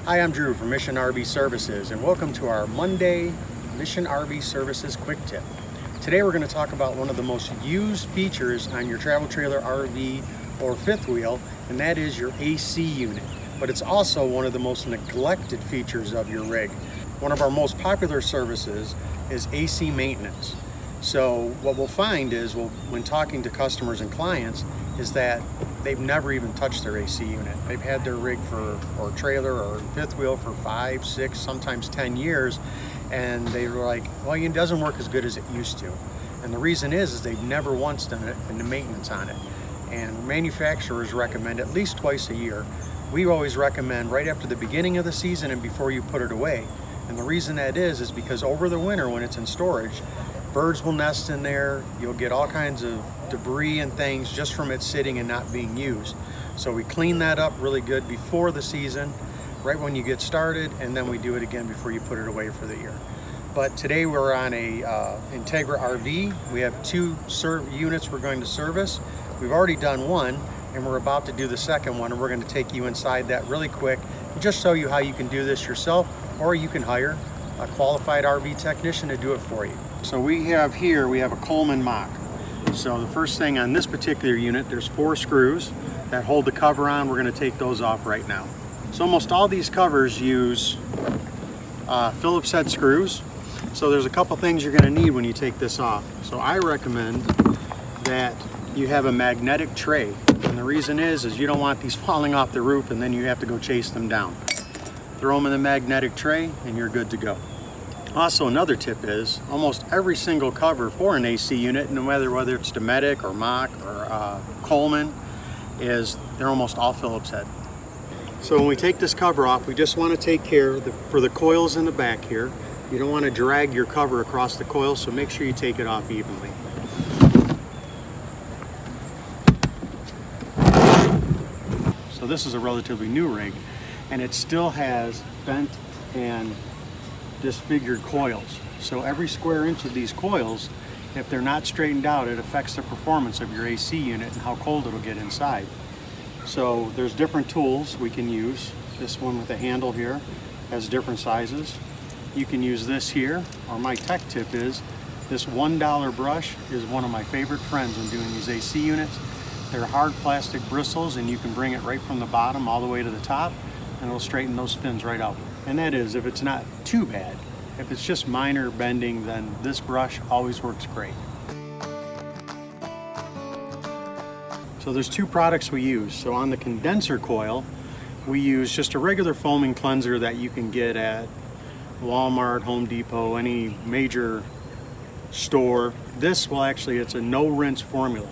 Hi, I'm Drew from Mission RV Services, and welcome to our Monday Mission RV Services Quick Tip. Today we're going to talk about one of the most used features on your travel trailer, RV, or fifth wheel, and that is your AC unit. But it's also one of the most neglected features of your rig. One of our most popular services is AC maintenance. So what we'll find is, when talking to customers and clients, is that they've never even touched their AC unit. They've had their rig or trailer or fifth wheel for 5, 6, sometimes 10 years, and they were like, well, it doesn't work as good as it used to. And the reason is they've never once done it in the maintenance on it. And manufacturers recommend at least twice a year. We always recommend right after the beginning of the season and before you put it away. And the reason that is because over the winter when it's in storage, birds will nest in there. You'll get all kinds of debris and things just from it sitting and not being used. So we clean that up really good before the season, right when you get started, and then we do it again before you put it away for the year. But today we're on a Integra RV. We have 2 units we're going to service. We've already done one, and we're about to do the second one, and we're going to take you inside that really quick and just show you how you can do this yourself, or you can hire a qualified RV technician to do it for you. So we have a Coleman mock. So the first thing on this particular unit, there's 4 screws that hold the cover on. We're going to take those off right now. So almost all these covers use Phillips head screws. So there's a couple things you're going to need when you take this off. So I recommend that you have a magnetic tray. And the reason is you don't want these falling off the roof and then you have to go chase them down. Throw them in the magnetic tray and you're good to go. Also, another tip is almost every single cover for an AC unit, no matter whether it's Dometic or Mach or Coleman, they're almost all Phillips head. So when we take this cover off, we just want to take care for the coils in the back here. You don't want to drag your cover across the coil, so make sure you take it off evenly. So this is a relatively new rig, and it still has bent and disfigured coils. So every square inch of these coils, if they're not straightened out, it affects the performance of your AC unit and how cold it'll get inside. So there's different tools we can use. This one with the handle here has different sizes. You can use this here, or my tech tip is this $1 brush is one of my favorite friends when doing these AC units. They're hard plastic bristles, and you can bring it right from the bottom all the way to the top, and it'll straighten those fins right out. And that is if it's not too bad. If it's just minor bending, then this brush always works great. So there's 2 products we use. So on the condenser coil, we use just a regular foaming cleanser that you can get at Walmart, Home Depot, any major store. This it's a no rinse formula.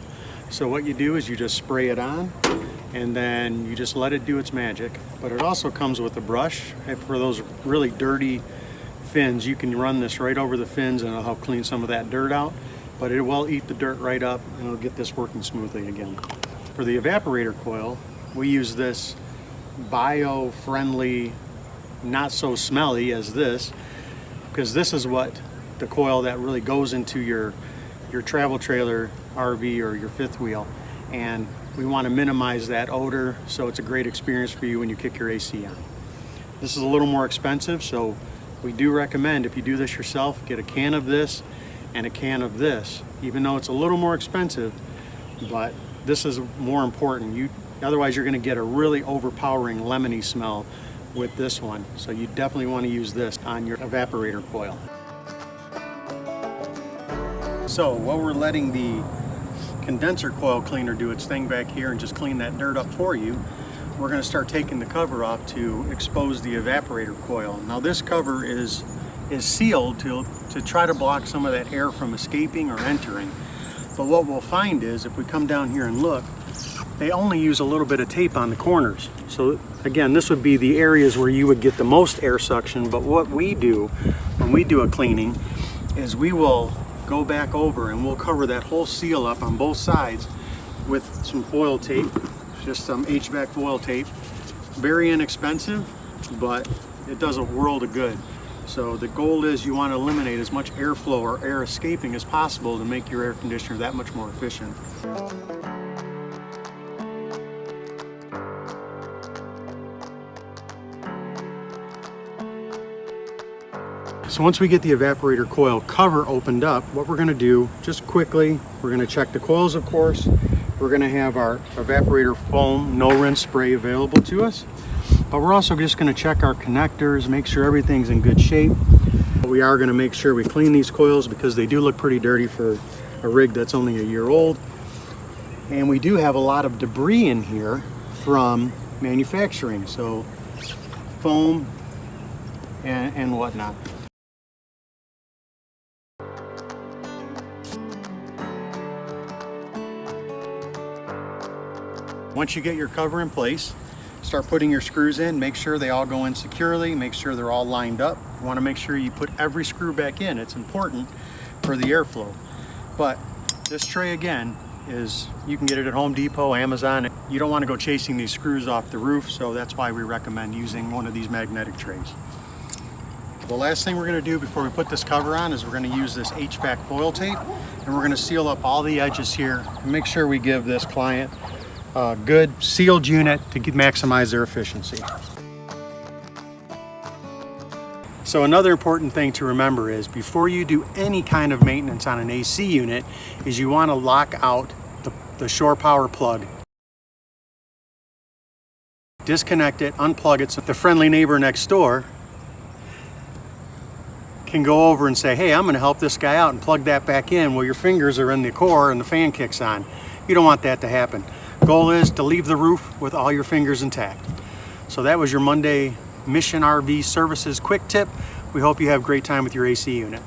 So what you do is you just spray it on, and then you just let it do its magic. But it also comes with a brush. And for those really dirty fins, you can run this right over the fins and it'll help clean some of that dirt out. But it will eat the dirt right up and it'll get this working smoothly again. For the evaporator coil, we use this bio-friendly, not so smelly as this, because this is what the coil that really goes into your travel trailer, RV, or your fifth wheel. And we want to minimize that odor, so it's a great experience for you when you kick your AC on. This is a little more expensive, so we do recommend, if you do this yourself, get a can of this and a can of this, even though it's a little more expensive, but this is more important. Otherwise you're going to get a really overpowering lemony smell with this one, so you definitely want to use this on your evaporator coil. So while we're letting the condenser coil cleaner do its thing back here and just clean that dirt up for you, we're going to start taking the cover off to expose the evaporator coil. Now this cover is sealed to try to block some of that air from escaping or entering. But what we'll find is, if we come down here and look, they only use a little bit of tape on the corners. So again, this would be the areas where you would get the most air suction. But what we do when we do a cleaning is we will go back over and we'll cover that whole seal up on both sides with some foil tape, just some HVAC foil tape. Very inexpensive, but it does a world of good. So the goal is you want to eliminate as much airflow or air escaping as possible to make your air conditioner that much more efficient. So once we get the evaporator coil cover opened up, what we're going to do, just quickly, we're going to check the coils, of course. We're going to have our evaporator foam no rinse spray available to us, but we're also just going to check our connectors, make sure everything's in good shape. We are going to make sure we clean these coils because they do look pretty dirty for a rig that's only a year old. And we do have a lot of debris in here from manufacturing, so foam and whatnot. Once you get your cover in place, start putting your screws in. Make sure they all go in securely. Make sure they're all lined up. You want to make sure you put every screw back in. It's important for the airflow. But this tray again is, you can get it at Home Depot, Amazon. You don't want to go chasing these screws off the roof, so that's why we recommend using one of these magnetic trays. The last thing we're going to do before we put this cover on is we're going to use this HVAC foil tape, and we're going to seal up all the edges here and make sure we give this client a good sealed unit to maximize their efficiency. So another important thing to remember is before you do any kind of maintenance on an AC unit is you want to lock out the shore power plug. Disconnect it, unplug it, so the friendly neighbor next door can go over and say, hey, I'm going to help this guy out and plug that back in while your fingers are in the core and the fan kicks on. You don't want that to happen. Goal is to leave the roof with all your fingers intact. So that was your Monday Mission RV Services quick tip. We hope you have a great time with your AC unit.